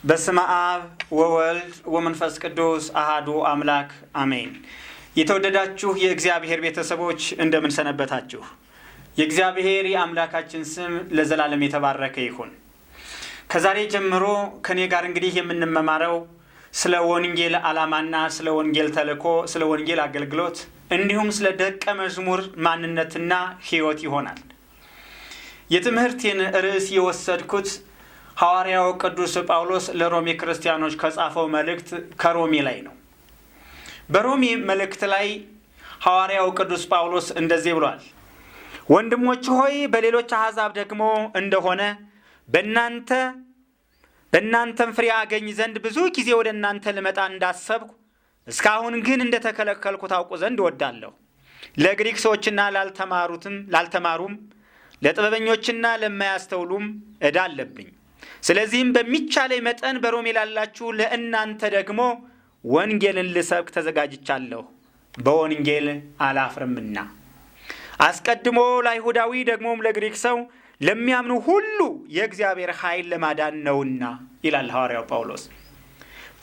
በስመ አብ ወወልድ ወመንፈስ ቅዱስ አሃዱ አምላክ አሜን። የተወደዳችሁ የእግዚአብሔር ቤተሰቦች እንደምን ሰነበታችሁ? የእግዚአብሔር የአምላካችን ስም ለዘላለም የተባረከ ይሁን። ከዛሬ ጀምሮ ከኔ ጋር እንግዲህ የምንመማረው ስለ ወንጌል ዓላማና ስለ ወንጌል ተልእኮ፣ ስለ ወንጌል አገልግሎት እንዲሁም ስለ ደቀ መዝሙር ማንነትና ሕይወት ይሆናል። የትምህርቴን ርዕስ የወሰድኩት ሐዋርያው ቅዱስ ጳውሎስ ለሮሜ ክርስቲያኖች ከጻፈው መልእክት ከሮሜ ላይ ነው። በሮሜ መልእክት ላይ ሐዋርያው ቅዱስ ጳውሎስ እንደዚህ ብሏል። ወንድሞች ሆይ በሌሎች አሕዛብ ደግሞ እንደሆነ በእናንተም ፍሬ አገኝ ዘንድ ብዙ ጊዜ ወደ እናንተ ልመጣ እንዳሰብኩ እስካሁን ግን እንደተከለከልኩ ታውቁ ዘንድ እወዳለሁ። ለግሪክ ሰዎችና ላልተማሩም ለጥበበኞችና ለማያስተውሉም ዕዳ አለብኝ። ስለዚህም በሚቻለኝ መጠን በሮሜ ላላችሁ ለእናንተ ደግሞ ወንጌልን ልሰብክ ተዘጋጅቻለሁ፣ በወንጌል አላፍርምና። አስቀድሞ ለአይሁዳዊ ደግሞም ለግሪክ ሰው ለሚያምኑ ሁሉ የእግዚአብሔር ኃይል ለማዳን ነውና ይላል ሐዋርያው ጳውሎስ።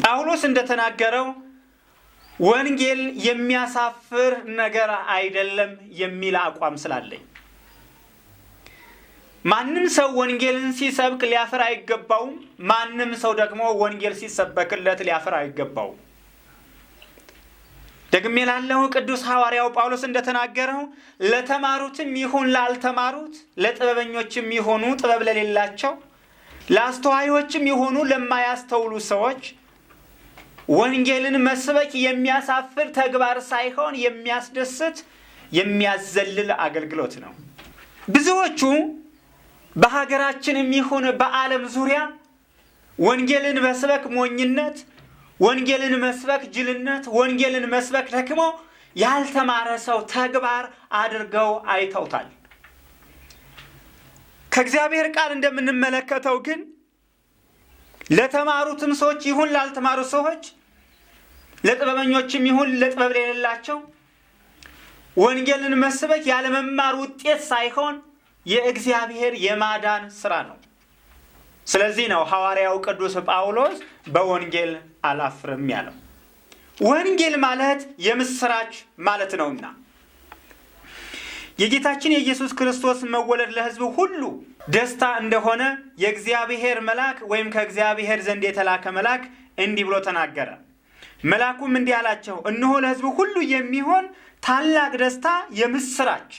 ጳውሎስ እንደተናገረው ወንጌል የሚያሳፍር ነገር አይደለም የሚል አቋም ስላለኝ ማንም ሰው ወንጌልን ሲሰብክ ሊያፍር አይገባውም። ማንም ሰው ደግሞ ወንጌል ሲሰበክለት ሊያፍር አይገባውም። ደግሜ ላለው ቅዱስ ሐዋርያው ጳውሎስ እንደተናገረው ለተማሩትም ይሁን ላልተማሩት፣ ለጥበበኞችም ይሁኑ ጥበብ ለሌላቸው፣ ለአስተዋዮችም ይሁኑ ለማያስተውሉ ሰዎች ወንጌልን መስበክ የሚያሳፍር ተግባር ሳይሆን የሚያስደስት የሚያዘልል አገልግሎት ነው። ብዙዎቹ በሀገራችንም ይሁን በዓለም ዙሪያ ወንጌልን መስበክ ሞኝነት፣ ወንጌልን መስበክ ጅልነት፣ ወንጌልን መስበክ ደግሞ ያልተማረ ሰው ተግባር አድርገው አይተውታል። ከእግዚአብሔር ቃል እንደምንመለከተው ግን ለተማሩትም ሰዎች ይሁን ላልተማሩ ሰዎች፣ ለጥበበኞችም ይሁን ለጥበብ ለሌላቸው ወንጌልን መስበክ ያለመማር ውጤት ሳይሆን የእግዚአብሔር የማዳን ስራ ነው። ስለዚህ ነው ሐዋርያው ቅዱስ ጳውሎስ በወንጌል አላፍርም ያለው። ወንጌል ማለት የምስራች ማለት ነውና የጌታችን የኢየሱስ ክርስቶስ መወለድ ለሕዝቡ ሁሉ ደስታ እንደሆነ የእግዚአብሔር መልአክ ወይም ከእግዚአብሔር ዘንድ የተላከ መልአክ እንዲህ ብሎ ተናገረ። መልአኩም እንዲህ አላቸው፣ እነሆ ለሕዝቡ ሁሉ የሚሆን ታላቅ ደስታ የምስራች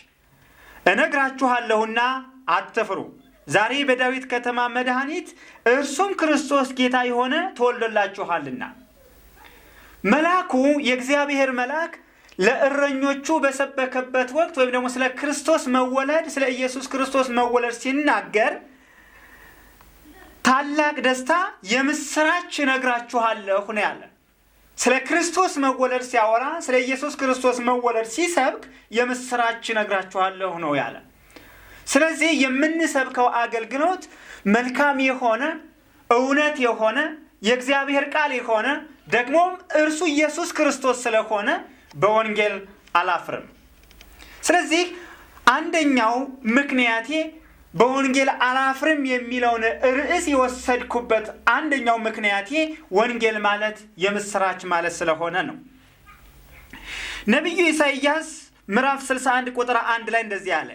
እነግራችኋለሁና አትፍሩ። ዛሬ በዳዊት ከተማ መድኃኒት እርሱም ክርስቶስ ጌታ የሆነ ተወልዶላችኋልና። መልአኩ የእግዚአብሔር መልአክ ለእረኞቹ በሰበከበት ወቅት ወይም ደግሞ ስለ ክርስቶስ መወለድ ስለ ኢየሱስ ክርስቶስ መወለድ ሲናገር ታላቅ ደስታ የምስራች እነግራችኋለሁ ነው ያለ። ስለ ክርስቶስ መወለድ ሲያወራ ስለ ኢየሱስ ክርስቶስ መወለድ ሲሰብክ የምስራች እነግራችኋለሁ ነው ያለ። ስለዚህ የምንሰብከው አገልግሎት መልካም የሆነ እውነት የሆነ የእግዚአብሔር ቃል የሆነ ደግሞም እርሱ ኢየሱስ ክርስቶስ ስለሆነ በወንጌል አላፍርም። ስለዚህ አንደኛው ምክንያቴ በወንጌል አላፍርም የሚለውን ርዕስ የወሰድኩበት አንደኛው ምክንያቴ ወንጌል ማለት የምስራች ማለት ስለሆነ ነው። ነቢዩ ኢሳይያስ ምዕራፍ 61 ቁጥር 1 ላይ እንደዚህ አለ፣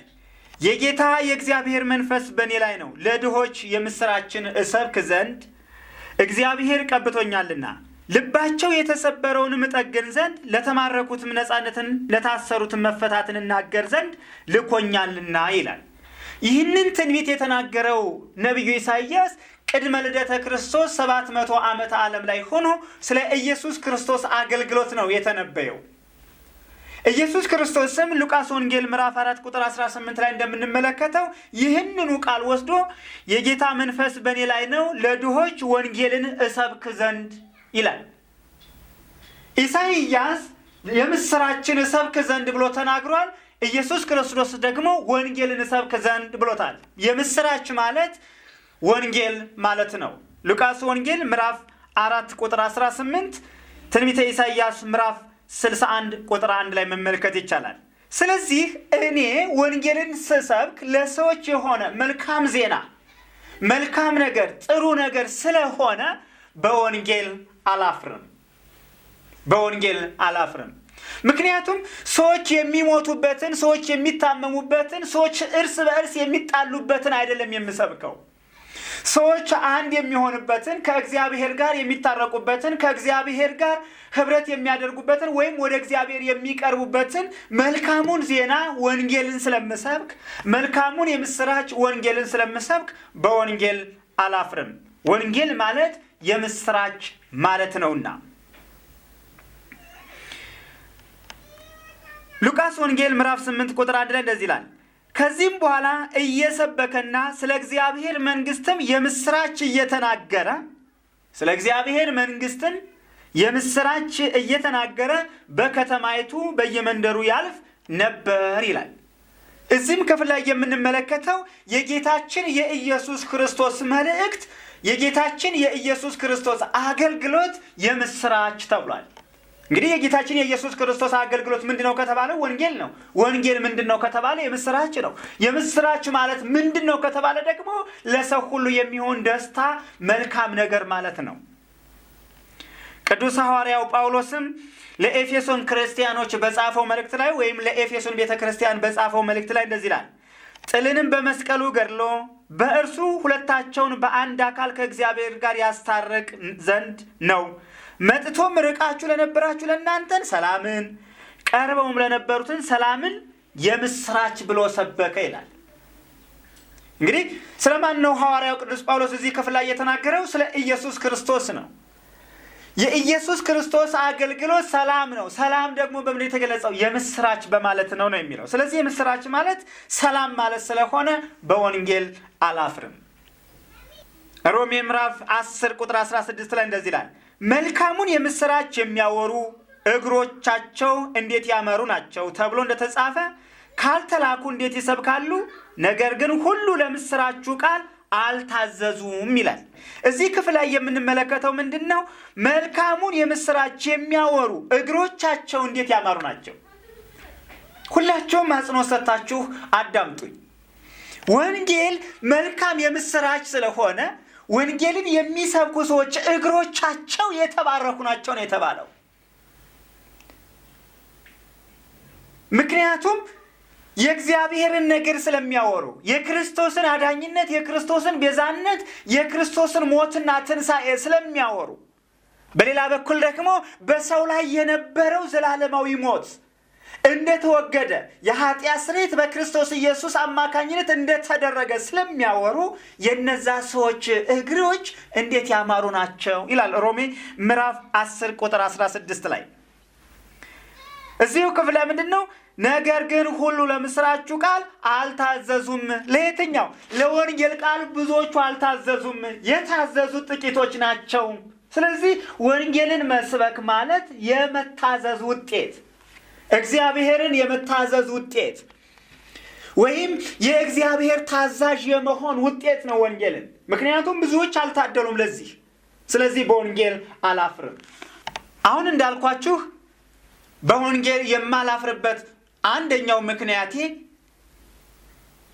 የጌታ የእግዚአብሔር መንፈስ በእኔ ላይ ነው፣ ለድሆች የምስራችን እሰብክ ዘንድ እግዚአብሔር ቀብቶኛልና፣ ልባቸው የተሰበረውን እጠግን ዘንድ፣ ለተማረኩትም ነፃነትን፣ ለታሰሩትም መፈታትን እናገር ዘንድ ልኮኛልና ይላል። ይህንን ትንቢት የተናገረው ነቢዩ ኢሳይያስ ቅድመ ልደተ ክርስቶስ 700 ዓመት ዓለም ላይ ሆኖ ስለ ኢየሱስ ክርስቶስ አገልግሎት ነው የተነበየው። ኢየሱስ ክርስቶስም ሉቃስ ወንጌል ምዕራፍ 4 ቁጥር 18 ላይ እንደምንመለከተው ይህንኑ ቃል ወስዶ የጌታ መንፈስ በእኔ ላይ ነው፣ ለድሆች ወንጌልን እሰብክ ዘንድ ይላል። ኢሳይያስ የምስራችን እሰብክ ዘንድ ብሎ ተናግሯል። ኢየሱስ ክርስቶስ ደግሞ ወንጌልን እሰብክ ዘንድ ብሎታል። የምስራች ማለት ወንጌል ማለት ነው። ሉቃስ ወንጌል ምዕራፍ 4 ቁጥር 18፣ ትንቢተ ኢሳይያስ ምዕራፍ 61 ቁጥር 1 ላይ መመልከት ይቻላል። ስለዚህ እኔ ወንጌልን ስሰብክ ለሰዎች የሆነ መልካም ዜና፣ መልካም ነገር፣ ጥሩ ነገር ስለሆነ በወንጌል አላፍርም። በወንጌል አላፍርም። ምክንያቱም ሰዎች የሚሞቱበትን፣ ሰዎች የሚታመሙበትን፣ ሰዎች እርስ በእርስ የሚጣሉበትን አይደለም የምሰብከው። ሰዎች አንድ የሚሆኑበትን፣ ከእግዚአብሔር ጋር የሚታረቁበትን፣ ከእግዚአብሔር ጋር ህብረት የሚያደርጉበትን ወይም ወደ እግዚአብሔር የሚቀርቡበትን መልካሙን ዜና ወንጌልን ስለምሰብክ፣ መልካሙን የምስራች ወንጌልን ስለምሰብክ በወንጌል አላፍርም። ወንጌል ማለት የምስራች ማለት ነውና። ሉቃስ ወንጌል ምዕራፍ 8 ቁጥር 1 ላይ እንደዚህ ይላል፣ ከዚህም በኋላ እየሰበከና ስለ እግዚአብሔር መንግስትም የምስራች እየተናገረ፣ ስለ እግዚአብሔር መንግስትን የምስራች እየተናገረ በከተማይቱ በየመንደሩ ያልፍ ነበር ይላል። እዚህም ክፍል ላይ የምንመለከተው የጌታችን የኢየሱስ ክርስቶስ መልእክት፣ የጌታችን የኢየሱስ ክርስቶስ አገልግሎት የምስራች ተብሏል። እንግዲህ የጌታችን የኢየሱስ ክርስቶስ አገልግሎት ምንድነው ከተባለ ወንጌል ነው። ወንጌል ምንድነው ከተባለ የምስራች ነው። የምስራች ማለት ምንድነው ከተባለ ደግሞ ለሰው ሁሉ የሚሆን ደስታ፣ መልካም ነገር ማለት ነው። ቅዱስ ሐዋርያው ጳውሎስም ለኤፌሶን ክርስቲያኖች በጻፈው መልእክት ላይ ወይም ለኤፌሶን ቤተክርስቲያን በጻፈው መልእክት ላይ እንደዚህ ይላል፣ ጥልንም በመስቀሉ ገድሎ በእርሱ ሁለታቸውን በአንድ አካል ከእግዚአብሔር ጋር ያስታርቅ ዘንድ ነው። መጥቶም ርቃችሁ ለነበራችሁ ለእናንተን ሰላምን፣ ቀርበውም ለነበሩትን ሰላምን የምስራች ብሎ ሰበከ ይላል። እንግዲህ ስለማን ነው ሐዋርያው ቅዱስ ጳውሎስ እዚህ ክፍል ላይ የተናገረው? ስለ ኢየሱስ ክርስቶስ ነው። የኢየሱስ ክርስቶስ አገልግሎት ሰላም ነው። ሰላም ደግሞ በምን የተገለጸው? የምስራች በማለት ነው የሚለው። ስለዚህ የምስራች ማለት ሰላም ማለት ስለሆነ በወንጌል አላፍርም። ሮሜ ምዕራፍ 10 ቁጥር 16 ላይ እንደዚህ ይላል፣ መልካሙን የምስራች የሚያወሩ እግሮቻቸው እንዴት ያመሩ ናቸው ተብሎ እንደተጻፈ ካልተላኩ እንዴት ይሰብካሉ? ነገር ግን ሁሉ ለምስራቹ ቃል አልታዘዙም ይላል። እዚህ ክፍል ላይ የምንመለከተው ምንድነው? መልካሙን የምስራች የሚያወሩ እግሮቻቸው እንዴት ያማሩ ናቸው። ሁላችሁም አጽንኦት ሰጥታችሁ አዳምጡኝ። ወንጌል መልካም የምስራች ስለሆነ ወንጌልን የሚሰብኩ ሰዎች እግሮቻቸው የተባረኩ ናቸው ነው የተባለው። ምክንያቱም የእግዚአብሔርን ነገር ስለሚያወሩ፣ የክርስቶስን አዳኝነት፣ የክርስቶስን ቤዛነት፣ የክርስቶስን ሞትና ትንሣኤ ስለሚያወሩ፣ በሌላ በኩል ደግሞ በሰው ላይ የነበረው ዘላለማዊ ሞት እንደተወገደ፣ የኃጢአት ስርየት በክርስቶስ ኢየሱስ አማካኝነት እንደተደረገ ስለሚያወሩ የነዛ ሰዎች እግሮች እንዴት ያማሩ ናቸው ይላል ሮሜ ምዕራፍ 10 ቁጥር 16 ላይ። እዚሁ ክፍል ምንድን ነው? ነገር ግን ሁሉ ለምስራቹ ቃል አልታዘዙም። ለየትኛው? ለወንጌል ቃል ብዙዎቹ አልታዘዙም፣ የታዘዙት ጥቂቶች ናቸው። ስለዚህ ወንጌልን መስበክ ማለት የመታዘዝ ውጤት፣ እግዚአብሔርን የመታዘዝ ውጤት ወይም የእግዚአብሔር ታዛዥ የመሆን ውጤት ነው ወንጌልን። ምክንያቱም ብዙዎች አልታደሉም ለዚህ። ስለዚህ በወንጌል አላፍርም። አሁን እንዳልኳችሁ በወንጌል የማላፍርበት አንደኛው ምክንያቴ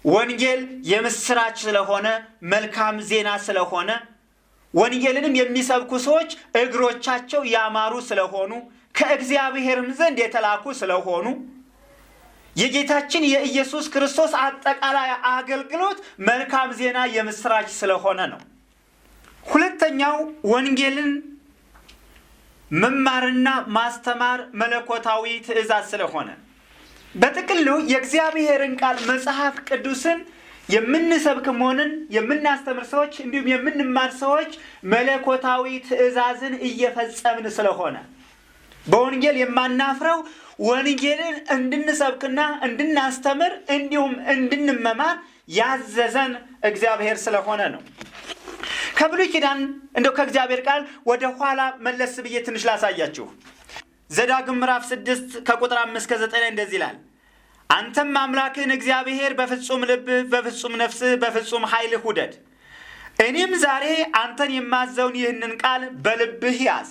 ወንጌል የምስራች ስለሆነ፣ መልካም ዜና ስለሆነ፣ ወንጌልንም የሚሰብኩ ሰዎች እግሮቻቸው ያማሩ ስለሆኑ፣ ከእግዚአብሔርም ዘንድ የተላኩ ስለሆኑ፣ የጌታችን የኢየሱስ ክርስቶስ አጠቃላይ አገልግሎት መልካም ዜና የምስራች ስለሆነ ነው። ሁለተኛው ወንጌልን መማርና ማስተማር መለኮታዊ ትእዛዝ ስለሆነ፣ በጥቅሉ የእግዚአብሔርን ቃል መጽሐፍ ቅዱስን የምንሰብክ መሆንን የምናስተምር ሰዎች እንዲሁም የምንማር ሰዎች መለኮታዊ ትእዛዝን እየፈጸምን ስለሆነ በወንጌል የማናፍረው ወንጌልን እንድንሰብክና እንድናስተምር እንዲሁም እንድንመማር ያዘዘን እግዚአብሔር ስለሆነ ነው። ከብሉይ ኪዳን እንደው ከእግዚአብሔር ቃል ወደ ኋላ መለስ ብዬ ትንሽ ላሳያችሁ። ዘዳግም ምዕራፍ 6 ከቁጥር 5 እስከ 9 እንደዚህ ይላል። አንተም አምላክህን እግዚአብሔር በፍጹም ልብህ፣ በፍጹም ነፍስህ፣ በፍጹም ኃይልህ ውደድ። እኔም ዛሬ አንተን የማዘውን ይህንን ቃል በልብህ ያዝ፣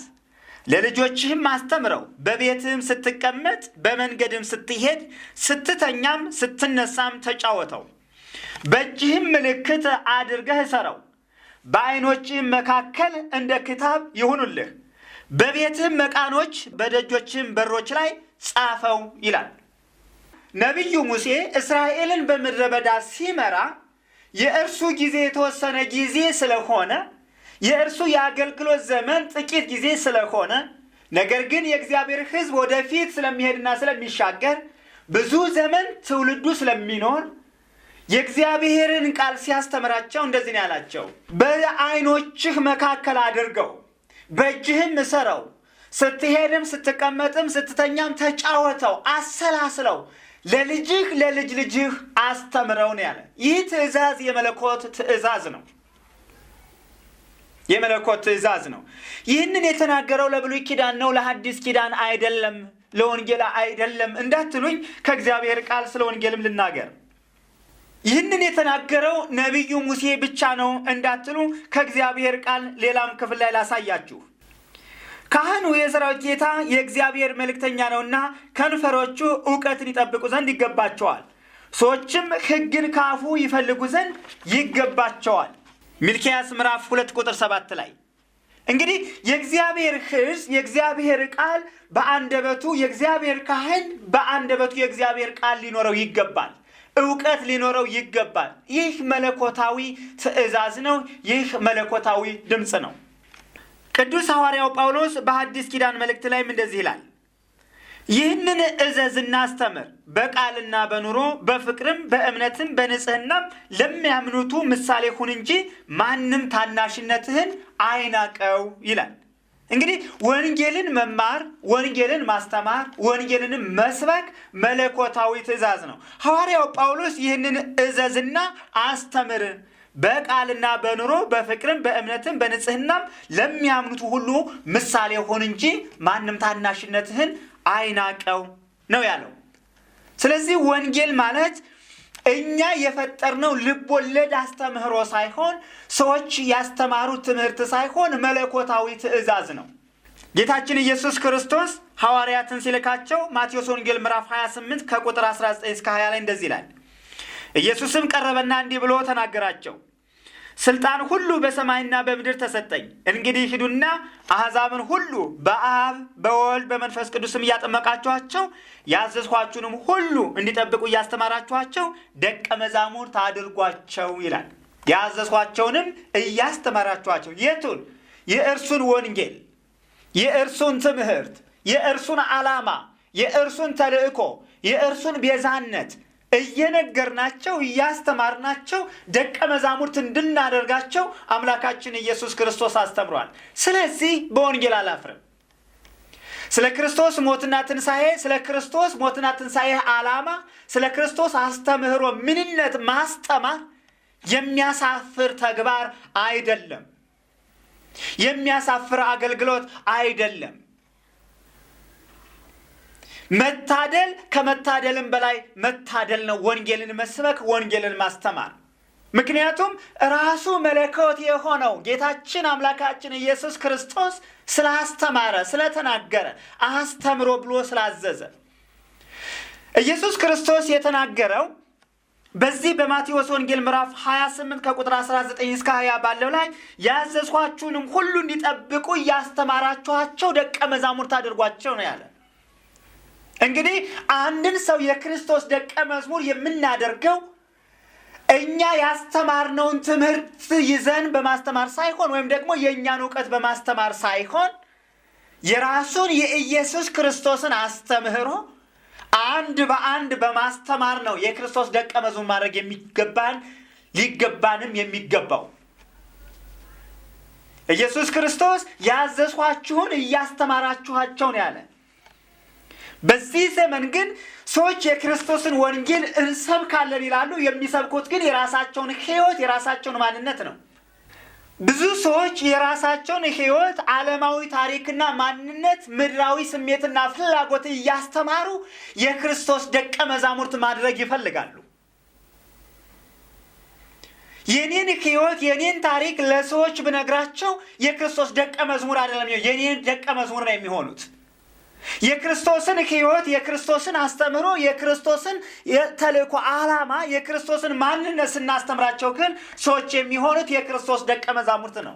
ለልጆችህም አስተምረው፣ በቤትህም ስትቀመጥ፣ በመንገድም ስትሄድ፣ ስትተኛም ስትነሳም ተጫወተው። በእጅህም ምልክት አድርገህ እሰረው፣ በዓይኖችህም መካከል እንደ ክታብ ይሁኑልህ፣ በቤትህም መቃኖች በደጆችህም በሮች ላይ ጻፈው ይላል። ነቢዩ ሙሴ እስራኤልን በምድረ በዳ ሲመራ የእርሱ ጊዜ የተወሰነ ጊዜ ስለሆነ፣ የእርሱ የአገልግሎት ዘመን ጥቂት ጊዜ ስለሆነ፣ ነገር ግን የእግዚአብሔር ሕዝብ ወደፊት ስለሚሄድና ስለሚሻገር ብዙ ዘመን ትውልዱ ስለሚኖር የእግዚአብሔርን ቃል ሲያስተምራቸው እንደዚህ ነው ያላቸው። በዓይኖችህ መካከል አድርገው፣ በእጅህም እሰረው፣ ስትሄድም ስትቀመጥም ስትተኛም ተጫወተው፣ አሰላስለው፣ ለልጅህ ለልጅ ልጅህ አስተምረው ነው ያለ። ይህ ትእዛዝ የመለኮት ትእዛዝ ነው። የመለኮት ትእዛዝ ነው። ይህንን የተናገረው ለብሉይ ኪዳን ነው፣ ለሐዲስ ኪዳን አይደለም፣ ለወንጌል አይደለም እንዳትሉኝ ከእግዚአብሔር ቃል ስለ ወንጌልም ልናገር። ይህንን የተናገረው ነቢዩ ሙሴ ብቻ ነው እንዳትሉ ከእግዚአብሔር ቃል ሌላም ክፍል ላይ ላሳያችሁ። ካህኑ የሰራዊት ጌታ የእግዚአብሔር መልእክተኛ ነውና ከንፈሮቹ ዕውቀትን ይጠብቁ ዘንድ ይገባቸዋል፣ ሰዎችም ሕግን ከአፉ ይፈልጉ ዘንድ ይገባቸዋል። ሚልክያስ ምዕራፍ 2 ቁጥር 7 ላይ እንግዲህ የእግዚአብሔር ሕዝብ የእግዚአብሔር ቃል በአንደበቱ፣ የእግዚአብሔር ካህን በአንደበቱ የእግዚአብሔር ቃል ሊኖረው ይገባል፣ ዕውቀት ሊኖረው ይገባል። ይህ መለኮታዊ ትእዛዝ ነው። ይህ መለኮታዊ ድምፅ ነው። ቅዱስ ሐዋርያው ጳውሎስ በሐዲስ ኪዳን መልእክት ላይም እንደዚህ ይላል፣ ይህንን እዘዝና አስተምር፣ በቃልና በኑሮ በፍቅርም በእምነትም በንጽህናም ለሚያምኑቱ ምሳሌ ሁን እንጂ ማንም ታናሽነትህን አይናቀው ይላል። እንግዲህ ወንጌልን መማር፣ ወንጌልን ማስተማር፣ ወንጌልንም መስበክ መለኮታዊ ትእዛዝ ነው። ሐዋርያው ጳውሎስ ይህንን እዘዝና አስተምር፣ በቃልና በኑሮ በፍቅርም በእምነትም በንጽህናም ለሚያምኑት ሁሉ ምሳሌ ሁን እንጂ ማንም ታናሽነትህን አይናቀው ነው ያለው። ስለዚህ ወንጌል ማለት እኛ የፈጠርነው ልብ ወለድ አስተምህሮ ሳይሆን፣ ሰዎች ያስተማሩት ትምህርት ሳይሆን መለኮታዊ ትእዛዝ ነው። ጌታችን ኢየሱስ ክርስቶስ ሐዋርያትን ሲልካቸው ማቴዎስ ወንጌል ምዕራፍ 28 ከቁጥር 19 እስከ 20 ላይ እንደዚህ ይላል። ኢየሱስም ቀረበና እንዲህ ብሎ ተናገራቸው፣ ስልጣን ሁሉ በሰማይና በምድር ተሰጠኝ። እንግዲህ ሂዱና አሕዛብን ሁሉ በአብ በወልድ በመንፈስ ቅዱስም እያጠመቃችኋቸው ያዘዝኋችሁንም ሁሉ እንዲጠብቁ እያስተማራችኋቸው ደቀ መዛሙርት አድርጓቸው ይላል። ያዘዝኋቸውንም እያስተማራችኋቸው የቱን? የእርሱን ወንጌል፣ የእርሱን ትምህርት፣ የእርሱን ዓላማ፣ የእርሱን ተልእኮ፣ የእርሱን ቤዛነት እየነገርናቸው እያስተማርናቸው ደቀ መዛሙርት እንድናደርጋቸው አምላካችን ኢየሱስ ክርስቶስ አስተምሯል። ስለዚህ በወንጌል አላፍርም። ስለ ክርስቶስ ሞትና ትንሣኤ፣ ስለ ክርስቶስ ሞትና ትንሣኤ ዓላማ፣ ስለ ክርስቶስ አስተምህሮ ምንነት ማስተማር የሚያሳፍር ተግባር አይደለም። የሚያሳፍር አገልግሎት አይደለም። መታደል ከመታደልም በላይ መታደል ነው ወንጌልን መስበክ፣ ወንጌልን ማስተማር። ምክንያቱም ራሱ መለኮት የሆነው ጌታችን አምላካችን ኢየሱስ ክርስቶስ ስላስተማረ፣ ስለተናገረ፣ አስተምሮ ብሎ ስላዘዘ ኢየሱስ ክርስቶስ የተናገረው በዚህ በማቴዎስ ወንጌል ምዕራፍ 28 ከቁጥር 19 እስከ 20 ባለው ላይ ያዘዝኋችሁንም ሁሉ እንዲጠብቁ እያስተማራችኋቸው ደቀ መዛሙርት አድርጓቸው ነው ያለ። እንግዲህ አንድን ሰው የክርስቶስ ደቀ መዝሙር የምናደርገው እኛ ያስተማርነውን ትምህርት ይዘን በማስተማር ሳይሆን ወይም ደግሞ የእኛን እውቀት በማስተማር ሳይሆን የራሱን የኢየሱስ ክርስቶስን አስተምህሮ አንድ በአንድ በማስተማር ነው የክርስቶስ ደቀ መዝሙር ማድረግ ሊገባንም የሚገባው። ኢየሱስ ክርስቶስ ያዘዝኋችሁን እያስተማራችኋቸው ነው ያለ። በዚህ ዘመን ግን ሰዎች የክርስቶስን ወንጌል እንሰብካለን ይላሉ። የሚሰብኩት ግን የራሳቸውን ሕይወት፣ የራሳቸውን ማንነት ነው። ብዙ ሰዎች የራሳቸውን ሕይወት፣ ዓለማዊ ታሪክና ማንነት፣ ምድራዊ ስሜትና ፍላጎት እያስተማሩ የክርስቶስ ደቀ መዛሙርት ማድረግ ይፈልጋሉ። የኔን ሕይወት፣ የኔን ታሪክ ለሰዎች ብነግራቸው የክርስቶስ ደቀ መዝሙር አይደለም፣ የኔን ደቀ መዝሙር ነው የሚሆኑት። የክርስቶስን ሕይወት፣ የክርስቶስን አስተምህሮ፣ የክርስቶስን ተልእኮ ዓላማ፣ የክርስቶስን ማንነት ስናስተምራቸው ግን ሰዎች የሚሆኑት የክርስቶስ ደቀ መዛሙርት ነው።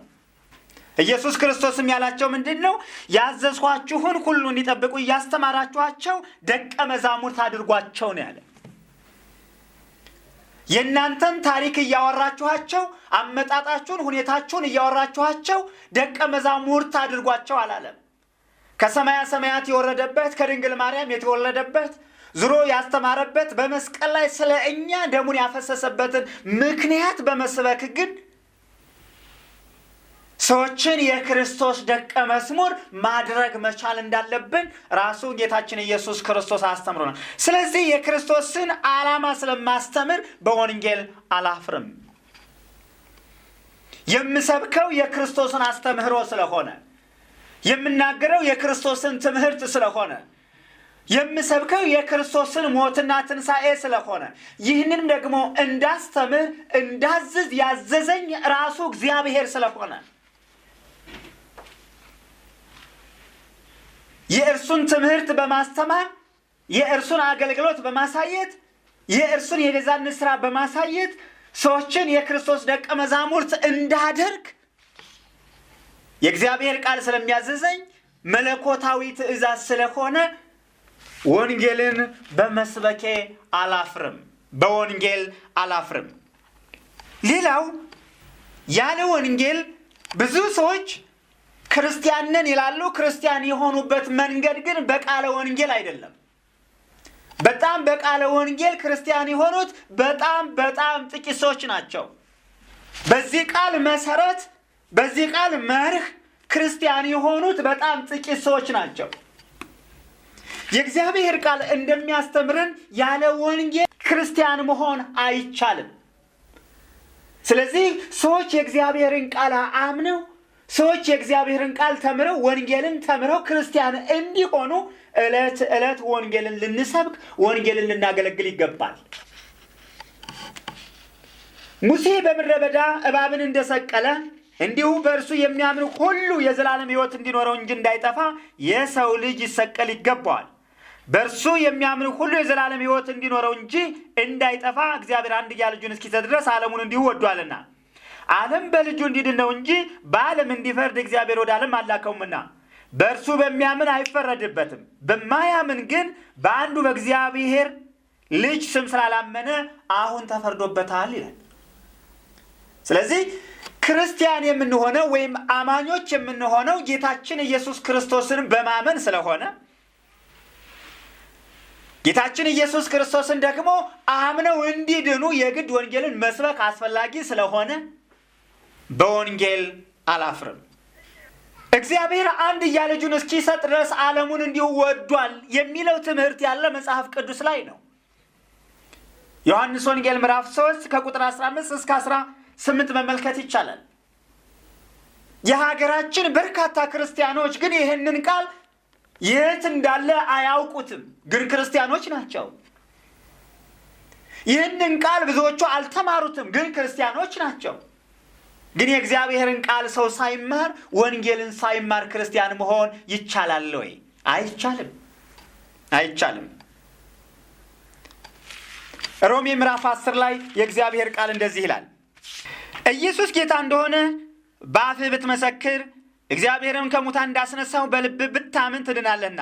ኢየሱስ ክርስቶስም ያላቸው ምንድን ነው? ያዘዝኋችሁን ሁሉ እንዲጠብቁ እያስተማራችኋቸው ደቀ መዛሙርት አድርጓቸው ነው ያለ። የእናንተን ታሪክ እያወራችኋቸው፣ አመጣጣችሁን፣ ሁኔታችሁን እያወራችኋቸው ደቀ መዛሙርት አድርጓቸው አላለም። ከሰማያ ሰማያት የወረደበት፣ ከድንግል ማርያም የተወለደበት፣ ዝሮ ያስተማረበት፣ በመስቀል ላይ ስለ እኛ ደሙን ያፈሰሰበትን ምክንያት በመስበክ ግን ሰዎችን የክርስቶስ ደቀ መዝሙር ማድረግ መቻል እንዳለብን ራሱ ጌታችን ኢየሱስ ክርስቶስ አስተምሮናል። ስለዚህ የክርስቶስን ዓላማ ስለማስተምር በወንጌል አላፍርም። የምሰብከው የክርስቶስን አስተምህሮ ስለሆነ፣ የምናገረው የክርስቶስን ትምህርት ስለሆነ፣ የምሰብከው የክርስቶስን ሞትና ትንሣኤ ስለሆነ፣ ይህንንም ደግሞ እንዳስተምር እንዳዝዝ ያዘዘኝ ራሱ እግዚአብሔር ስለሆነ የእርሱን ትምህርት በማስተማር፣ የእርሱን አገልግሎት በማሳየት፣ የእርሱን የቤዛነት ሥራ በማሳየት ሰዎችን የክርስቶስ ደቀ መዛሙርት እንዳደርግ የእግዚአብሔር ቃል ስለሚያዘዘኝ መለኮታዊ ትእዛዝ ስለሆነ ወንጌልን በመስበኬ አላፍርም። በወንጌል አላፍርም። ሌላው ያለ ወንጌል ብዙ ሰዎች ክርስቲያን ነን ይላሉ። ክርስቲያን የሆኑበት መንገድ ግን በቃለ ወንጌል አይደለም። በጣም በቃለ ወንጌል ክርስቲያን የሆኑት በጣም ጥቂት ሰዎች ናቸው። በዚህ ቃል መሰረት፣ በዚህ ቃል መርህ ክርስቲያን የሆኑት በጣም ጥቂት ሰዎች ናቸው። የእግዚአብሔር ቃል እንደሚያስተምረን ያለ ወንጌል ክርስቲያን መሆን አይቻልም። ስለዚህ ሰዎች የእግዚአብሔርን ቃል አምነው፣ ሰዎች የእግዚአብሔርን ቃል ተምረው፣ ወንጌልን ተምረው ክርስቲያን እንዲሆኑ ዕለት ዕለት ወንጌልን ልንሰብክ፣ ወንጌልን ልናገለግል ይገባል። ሙሴ በምድረ በዳ እባብን እንደሰቀለ እንዲሁ በእርሱ የሚያምን ሁሉ የዘላለም ሕይወት እንዲኖረው እንጂ እንዳይጠፋ የሰው ልጅ ይሰቀል ይገባዋል። በእርሱ የሚያምን ሁሉ የዘላለም ሕይወት እንዲኖረው እንጂ እንዳይጠፋ እግዚአብሔር አንድያ ልጁን እስኪሰጥ ድረስ ዓለሙን እንዲሁ ወዷልና። ዓለም በልጁ እንዲድን ነው እንጂ በዓለም እንዲፈርድ እግዚአብሔር ወደ ዓለም አላከውምና በእርሱ በሚያምን አይፈረድበትም። በማያምን ግን በአንዱ በእግዚአብሔር ልጅ ስም ስላላመነ አሁን ተፈርዶበታል ይላል። ስለዚህ ክርስቲያን የምንሆነው ወይም አማኞች የምንሆነው ጌታችን ኢየሱስ ክርስቶስን በማመን ስለሆነ ጌታችን ኢየሱስ ክርስቶስን ደግሞ አምነው እንዲድኑ የግድ ወንጌልን መስበክ አስፈላጊ ስለሆነ በወንጌል አላፍርም። እግዚአብሔር አንድያ ልጁን እስኪሰጥ ድረስ ዓለሙን እንዲሁ ወዷል የሚለው ትምህርት ያለ መጽሐፍ ቅዱስ ላይ ነው። ዮሐንስ ወንጌል ምዕራፍ 3 ከቁጥር 15 እስከ 18 መመልከት ይቻላል። የሀገራችን በርካታ ክርስቲያኖች ግን ይህንን ቃል የት እንዳለ አያውቁትም፣ ግን ክርስቲያኖች ናቸው። ይህንን ቃል ብዙዎቹ አልተማሩትም፣ ግን ክርስቲያኖች ናቸው። ግን የእግዚአብሔርን ቃል ሰው ሳይማር ወንጌልን ሳይማር ክርስቲያን መሆን ይቻላል ወይ? አይቻልም፣ አይቻልም። ሮሜ ምዕራፍ 10 ላይ የእግዚአብሔር ቃል እንደዚህ ይላል፣ ኢየሱስ ጌታ እንደሆነ በአፍህ ብትመሰክር እግዚአብሔርም ከሙታን እንዳስነሳው በልብህ ብታምን ትድናለህና።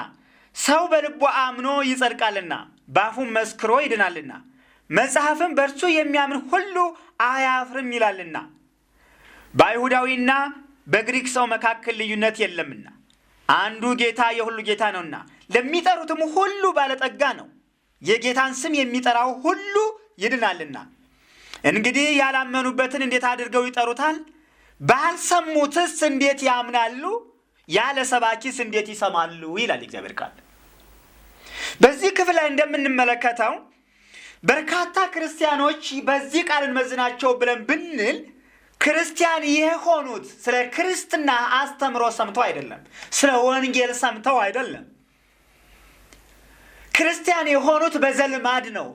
ሰው በልቡ አምኖ ይጸድቃልና በአፉም መስክሮ ይድናልና። መጽሐፍም በእርሱ የሚያምን ሁሉ አያፍርም ይላልና። በአይሁዳዊና በግሪክ ሰው መካከል ልዩነት የለምና አንዱ ጌታ የሁሉ ጌታ ነውና ለሚጠሩትም ሁሉ ባለጠጋ ነው። የጌታን ስም የሚጠራው ሁሉ ይድናልና። እንግዲህ ያላመኑበትን እንዴት አድርገው ይጠሩታል? ባልሰሙትስ እንዴት ያምናሉ? ያለ ሰባኪስ እንዴት ይሰማሉ? ይላል እግዚአብሔር ቃል። በዚህ ክፍል ላይ እንደምንመለከተው በርካታ ክርስቲያኖች በዚህ ቃል እንመዝናቸው ብለን ብንል ክርስቲያን የሆኑት ስለ ክርስትና አስተምሮ ሰምተው አይደለም፣ ስለ ወንጌል ሰምተው አይደለም። ክርስቲያን የሆኑት በዘልማድ ነው።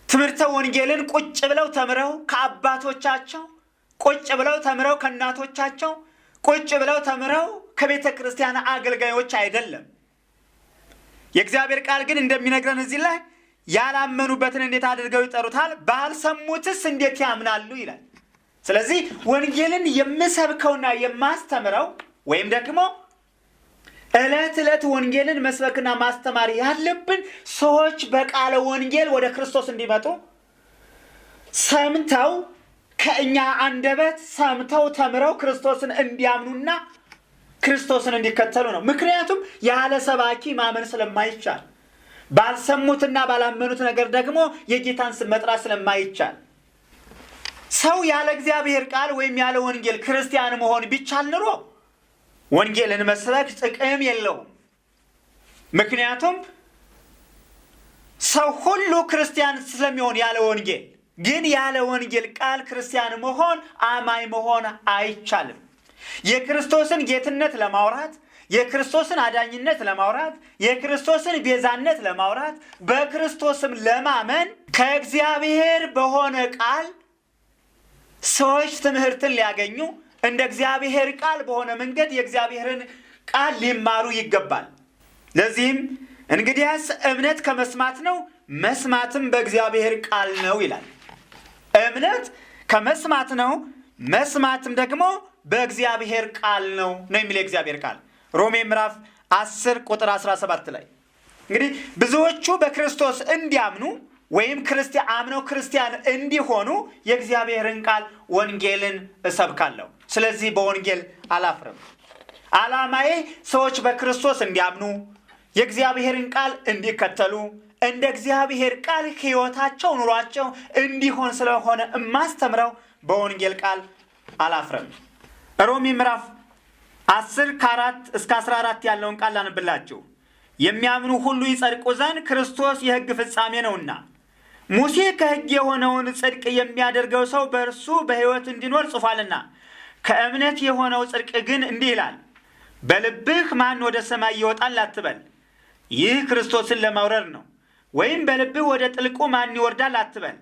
ትምህርተ ወንጌልን ቁጭ ብለው ተምረው ከአባቶቻቸው፣ ቁጭ ብለው ተምረው ከእናቶቻቸው፣ ቁጭ ብለው ተምረው ከቤተ ክርስቲያን አገልጋዮች አይደለም። የእግዚአብሔር ቃል ግን እንደሚነግረን እዚህ ላይ ያላመኑበትን እንዴት አድርገው ይጠሩታል? ባልሰሙትስ እንዴት ያምናሉ ይላል። ስለዚህ ወንጌልን የምሰብከውና የማስተምረው ወይም ደግሞ ዕለት ዕለት ወንጌልን መስበክና ማስተማር ያለብን ሰዎች በቃለ ወንጌል ወደ ክርስቶስ እንዲመጡ ሰምተው ከእኛ አንደበት ሰምተው ተምረው ክርስቶስን እንዲያምኑና ክርስቶስን እንዲከተሉ ነው። ምክንያቱም ያለ ሰባኪ ማመን ስለማይቻል፣ ባልሰሙትና ባላመኑት ነገር ደግሞ የጌታን ስም መጥራት ስለማይቻል፣ ሰው ያለ እግዚአብሔር ቃል ወይም ያለ ወንጌል ክርስቲያን መሆን ቢቻል ኑሮ ወንጌልን መስበክ ጥቅም የለውም። ምክንያቱም ሰው ሁሉ ክርስቲያን ስለሚሆን ያለ ወንጌል፣ ግን ያለ ወንጌል ቃል ክርስቲያን መሆን አማኝ መሆን አይቻልም። የክርስቶስን ጌትነት ለማውራት፣ የክርስቶስን አዳኝነት ለማውራት፣ የክርስቶስን ቤዛነት ለማውራት፣ በክርስቶስም ለማመን ከእግዚአብሔር በሆነ ቃል ሰዎች ትምህርትን ሊያገኙ እንደ እግዚአብሔር ቃል በሆነ መንገድ የእግዚአብሔርን ቃል ሊማሩ ይገባል። ለዚህም እንግዲያስ እምነት ከመስማት ነው፣ መስማትም በእግዚአብሔር ቃል ነው ይላል። እምነት ከመስማት ነው፣ መስማትም ደግሞ በእግዚአብሔር ቃል ነው የሚል የእግዚአብሔር ቃል ሮሜ ምዕራፍ 10 ቁጥር 17 ላይ እንግዲህ ብዙዎቹ በክርስቶስ እንዲያምኑ ወይም አምነው ክርስቲያን እንዲሆኑ የእግዚአብሔርን ቃል ወንጌልን እሰብካለሁ። ስለዚህ በወንጌል አላፍርም። ዓላማዬ ሰዎች በክርስቶስ እንዲያምኑ፣ የእግዚአብሔርን ቃል እንዲከተሉ፣ እንደ እግዚአብሔር ቃል ሕይወታቸው ኑሯቸው እንዲሆን ስለሆነ እማስተምረው በወንጌል ቃል አላፍርም። ሮሜ ምዕራፍ 10 ከ4 እስከ 14 ያለውን ቃል ላንብላችሁ። የሚያምኑ ሁሉ ይጸድቁ ዘንድ ክርስቶስ የሕግ ፍጻሜ ነውና ሙሴ ከሕግ የሆነውን ጽድቅ የሚያደርገው ሰው በእርሱ በሕይወት እንዲኖር ጽፏልና። ከእምነት የሆነው ጽድቅ ግን እንዲህ ይላል፣ በልብህ ማን ወደ ሰማይ ይወጣል አትበል፣ ይህ ክርስቶስን ለማውረድ ነው። ወይም በልብህ ወደ ጥልቁ ማን ይወርዳል አትበል፣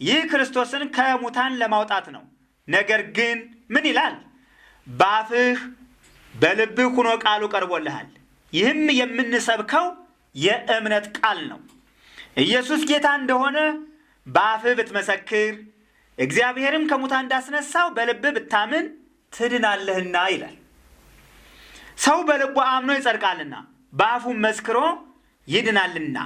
ይህ ክርስቶስን ከሙታን ለማውጣት ነው። ነገር ግን ምን ይላል? በአፍህ በልብህ ሆኖ ቃሉ ቀርቦልሃል። ይህም የምንሰብከው የእምነት ቃል ነው። ኢየሱስ ጌታ እንደሆነ በአፍህ ብትመሰክር፣ እግዚአብሔርም ከሙታን እንዳስነሳው በልብህ ብታምን ትድናለህና ይላል። ሰው በልቡ አምኖ ይጸድቃልና በአፉም መስክሮ ይድናልና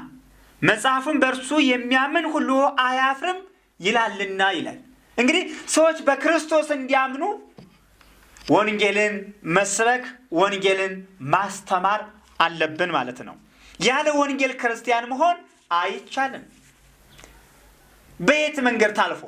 መጽሐፉም በእርሱ የሚያምን ሁሉ አያፍርም ይላልና ይላል። እንግዲህ ሰዎች በክርስቶስ እንዲያምኑ ወንጌልን መስበክ፣ ወንጌልን ማስተማር አለብን ማለት ነው። ያለ ወንጌል ክርስቲያን መሆን አይቻልም። በየት መንገድ ታልፎ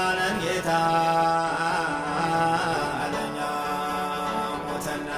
አዳነን ጌታ ለኛ ሞተና